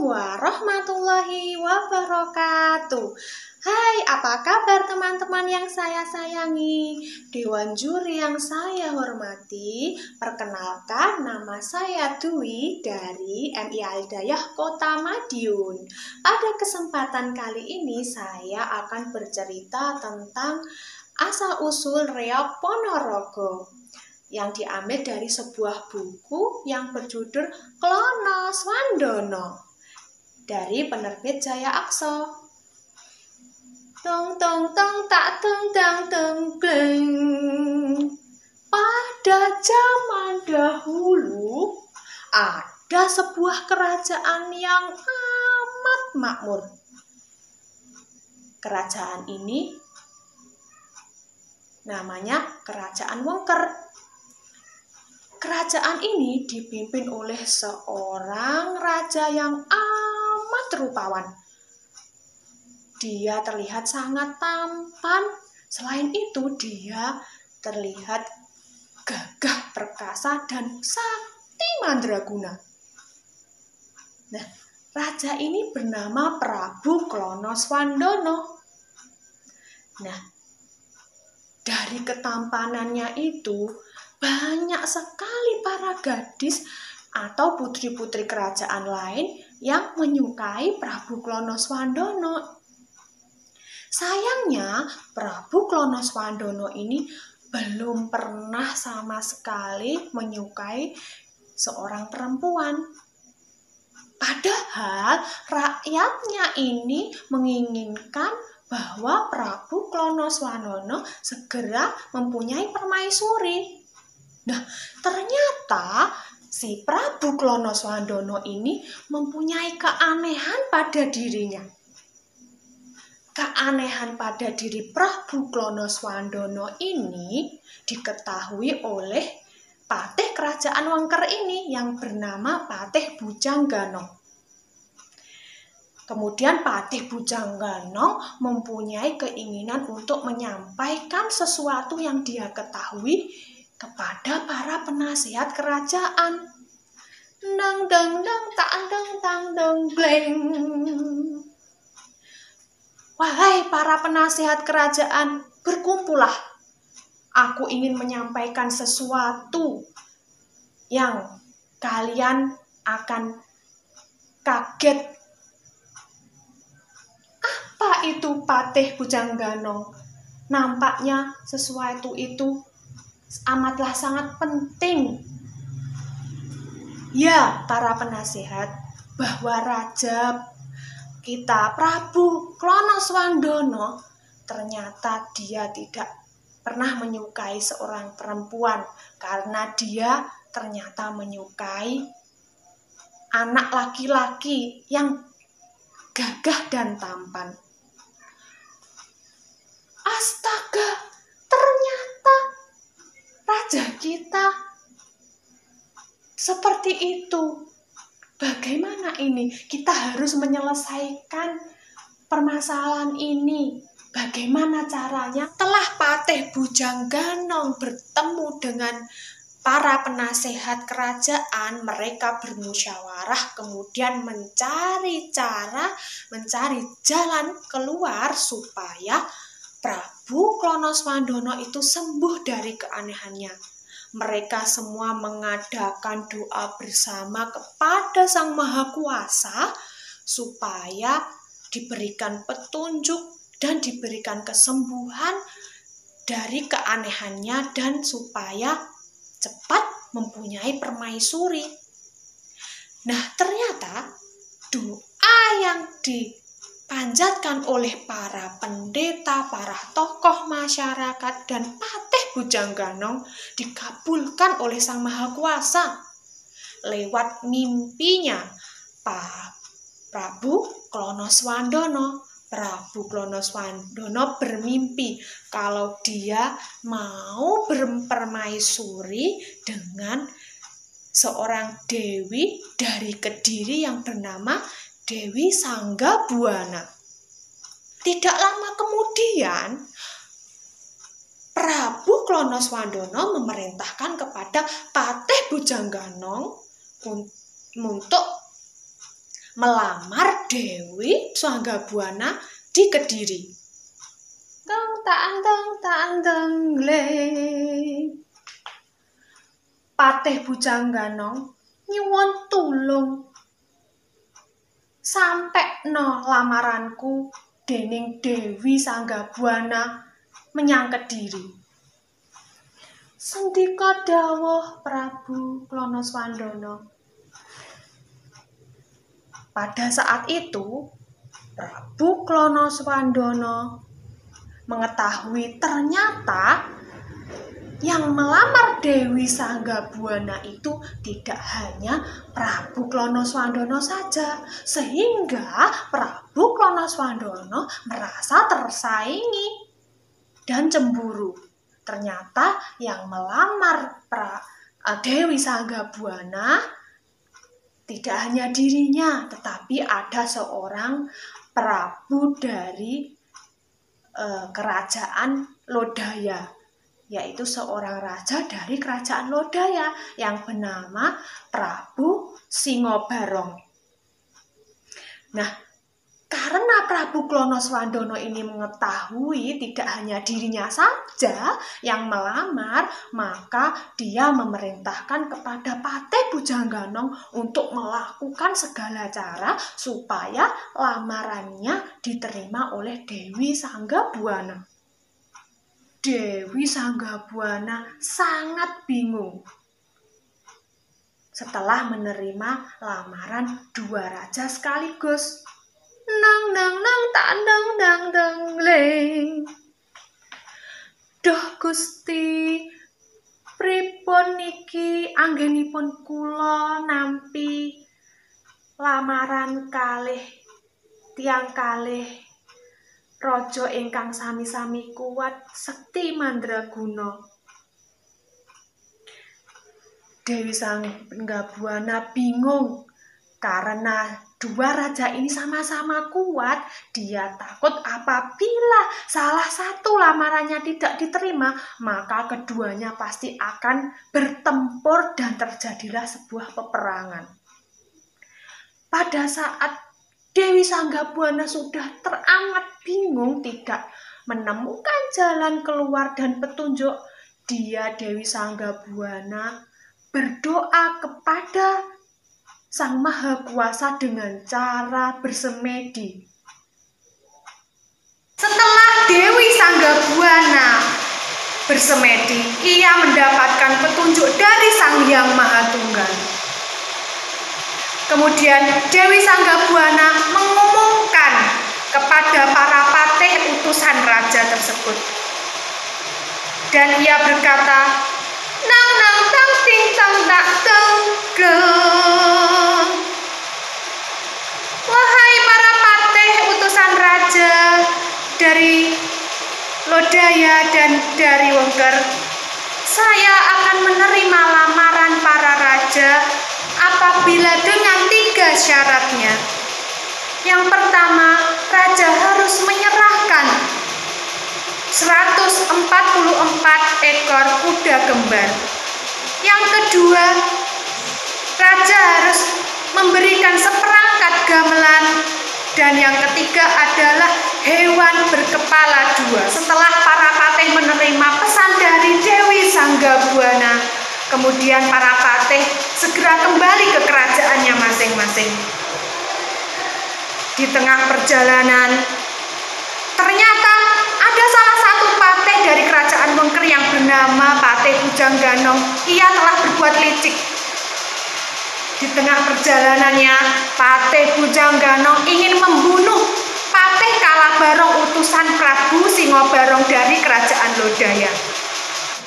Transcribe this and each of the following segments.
warahmatullahi wabarakatuh. Hai, apa kabar teman-teman yang saya sayangi? Dewan juri yang saya hormati, perkenalkan nama saya Dwi dari MI Al-Hidayah Kota Madiun. Pada kesempatan kali ini saya akan bercerita tentang asal-usul Reog Ponorogo yang diambil dari sebuah buku yang berjudul Klono Swandono dari penerbit Jaya Aksa. Tong tong tong tak tong tang tong gleng. Pada zaman dahulu ada sebuah kerajaan yang amat makmur. Kerajaan ini namanya Kerajaan Wengker. Kerajaan ini dipimpin oleh seorang raja yang amat rupawan. Dia terlihat sangat tampan. Selain itu, dia terlihat gagah perkasa dan sakti mandraguna. Nah, raja ini bernama Prabu Klono Swandono. Nah, dari ketampanannya itu, banyak sekali para gadis atau putri-putri kerajaan lain yang menyukai Prabu Klono Swandono. Sayangnya, Prabu Klono Swandono ini belum pernah sama sekali menyukai seorang perempuan. Padahal rakyatnya ini menginginkan bahwa Prabu Klono Swandono segera mempunyai permaisuri. Nah, ternyata si Prabu Klono Swandono ini mempunyai keanehan pada dirinya. Keanehan pada diri Prabu Klono Swandono ini diketahui oleh patih kerajaan Wengker ini yang bernama Patih Bujangganong. Kemudian Patih Bujangganong mempunyai keinginan untuk menyampaikan sesuatu yang dia ketahui kepada para penasihat kerajaan. Dang dang dang tak dang tang dang gleng. Wahai para penasihat kerajaan, berkumpullah. Aku ingin menyampaikan sesuatu yang kalian akan kaget. Apa itu Patih Bujangganong? Nampaknya sesuatu itu amatlah sangat penting. Ya, para penasihat, bahwa raja kita Prabu Klono Swandono ternyata dia tidak pernah menyukai seorang perempuan karena dia ternyata menyukai anak laki-laki yang gagah dan tampan. Astaga, ternyata raja kita seperti itu. Bagaimana ini? Kita harus menyelesaikan permasalahan ini. Bagaimana caranya? Setelah Patih Bujangganong bertemu dengan para penasehat kerajaan, mereka bermusyawarah kemudian mencari jalan keluar supaya Prabu Klono Swandono itu sembuh dari keanehannya. Mereka semua mengadakan doa bersama kepada Sang Maha Kuasa supaya diberikan petunjuk dan diberikan kesembuhan dari keanehannya dan supaya cepat mempunyai permaisuri. Nah, ternyata doa yang dipanjatkan oleh para pendeta, para tokoh masyarakat dan Patih Bujangganong dikabulkan oleh Sang Maha Kuasa lewat mimpinya Prabu Klono Swandono. Prabu Klono Swandono bermimpi kalau dia mau berpermaisuri dengan seorang dewi dari Kediri yang bernama Dewi Sanggabuana. Tidak lama kemudian Prabu Klono Swandono memerintahkan kepada Patih Bujangganong untuk melamar Dewi Sanggabuana di Kediri. Teng tang le. Patih Bujangganong nyuwun tulung sampekno lamaranku dening Dewi Sanggabuana menyang Kediri. Sendika dawuh Prabu Klonoswandana. Pada saat itu, Prabu Klonoswandana mengetahui ternyata yang melamar Dewi Sanggabuana itu tidak hanya Prabu Klonoswandana saja, sehingga Prabu Klonoswandana merasa tersaingi dan cemburu. Ternyata yang melamar Dewi Sanggabuana tidak hanya dirinya, tetapi ada seorang prabu dari kerajaan Lodaya, yaitu seorang raja dari kerajaan Lodaya yang bernama Prabu Singobarong. Nah, karena Prabu Klonoswandana ini mengetahui tidak hanya dirinya saja yang melamar, maka dia memerintahkan kepada Patih Bujangganong untuk melakukan segala cara supaya lamarannya diterima oleh Dewi Sanggabuana. Dewi Sanggabuana sangat bingung setelah menerima lamaran dua raja sekaligus. Nang nang nang tak nang nang nang leng. Duh Gusti, pripun niki anggenipun kula nampi lamaran kalih tiang kalih raja ingkang sami-sami kuat sekti mandraguna. Dewi Sanggabuana bingung karena dua raja ini sama-sama kuat. Dia takut apabila salah satu lamarannya tidak diterima, maka keduanya pasti akan bertempur dan terjadilah sebuah peperangan. Pada saat Dewi Sanggabuana sudah teramat bingung, tidak menemukan jalan keluar dan petunjuk, Dewi Sanggabuana berdoa kepada Sang Maha Kuasa dengan cara bersemedi. Setelah Dewi Sanggabuana bersemedi, ia mendapatkan petunjuk dari Sang Hyang Maha Tunggal. Kemudian Dewi Sanggabuana mengumumkan kepada para patih utusan raja tersebut. Dan ia berkata, nang nang tang ting tang tak teng geng. Wahai para patih utusan raja dari Lodaya dan dari Wengker, saya akan menerima lamaran para raja apabila dengan 3 syaratnya. Yang pertama, raja harus menyerahkan 144 ekor kuda kembar. Yang kedua, raja harus memberikan seperangkat gamelan. Dan yang ketiga adalah hewan berkepala 2. Setelah para patih menerima pesan dari Dewi Sanggabuana, kemudian para patih segera kembali ke kerajaannya masing-masing. Di tengah perjalanan, ternyata ada salah satu patih dari kerajaan Wengker yang bernama Patih Bujangganong. Ia telah berbuat licik. Di tengah perjalanannya, Patih Bujangganong ingin membunuh Patih Kalabarong utusan Prabu Singobarong dari kerajaan Lodaya.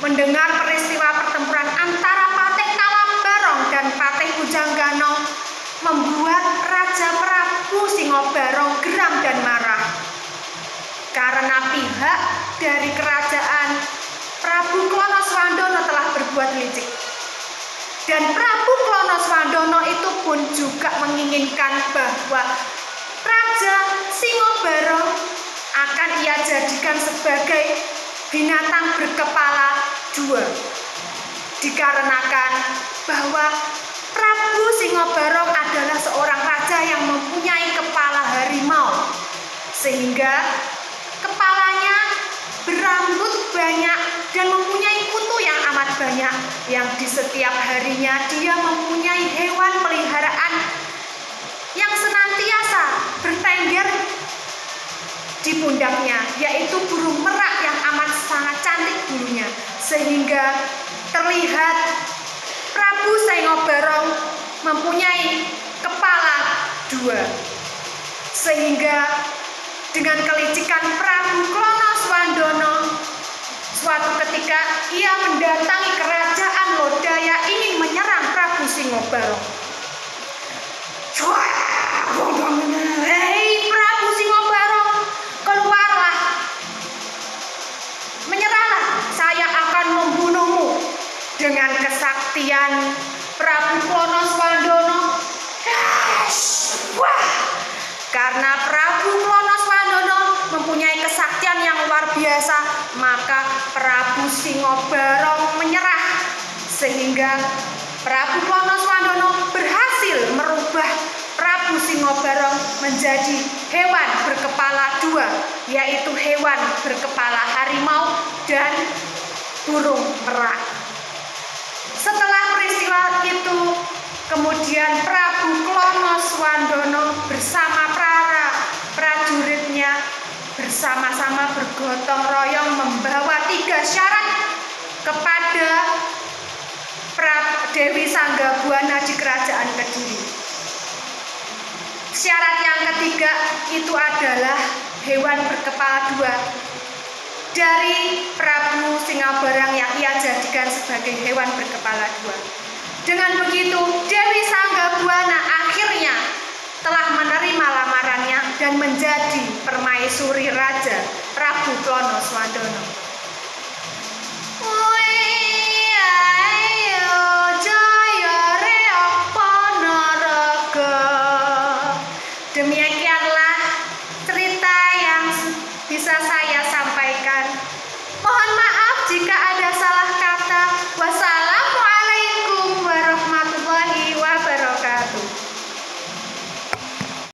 Mendengar peristiwa pertempuran antara Patih Kalabarong dan Patih Bujangganong membuat Raja Prabu Singobarong geram dan marah. Karena pihak dari kerajaan Prabu Klonoswandana telah berbuat licik. Dan Prabu Klonoswandana itu pun juga menginginkan bahwa Raja Singobarong akan ia jadikan sebagai binatang berkepala 2. Dikarenakan bahwa Prabu Singobarong adalah seorang raja yang sehingga kepalanya berambut banyak dan mempunyai kutu yang amat banyak, yang di setiap harinya dia mempunyai hewan peliharaan yang senantiasa bertengger di pundaknya, yaitu burung merak yang amat sangat cantik bulunya, sehingga terlihat Prabu Sengobarong mempunyai kepala dua. Sehingga dengan kelicikan Prabu Klonoswandono, suatu ketika ia mendatangi kerajaan Lodaya ingin menyerang Prabu Sengobarong. Hei Prabu Sengobarong, keluarlah, menyerahlah, saya akan membunuhmu. Dengan kesaktian Prabu Klonoswandono, wah, karena Prabu Klonoswandono mempunyai kesaktian yang luar biasa, maka Prabu Sengobarong menyerah, sehingga Prabu Klonoswandono berhasil merubah Prabu Sengobarong menjadi hewan berkepala dua, yaitu hewan berkepala harimau dan burung merak. Setelah peristiwa itu, kemudian Prabu Klonoswandono bersama para prajuritnya bersama-sama bergotong royong membawa 3 syarat kepada Dewi Sanggabuana di Kerajaan Kediri. Syarat yang ketiga itu adalah hewan berkepala dua dari Prabu Sengobarong yang ia jadikan sebagai hewan berkepala dua. Dengan begitu, Dewi Sanggabuana akhirnya telah menerima lamarannya dan menjadi permaisuri Raja Prabu Klonoswandono.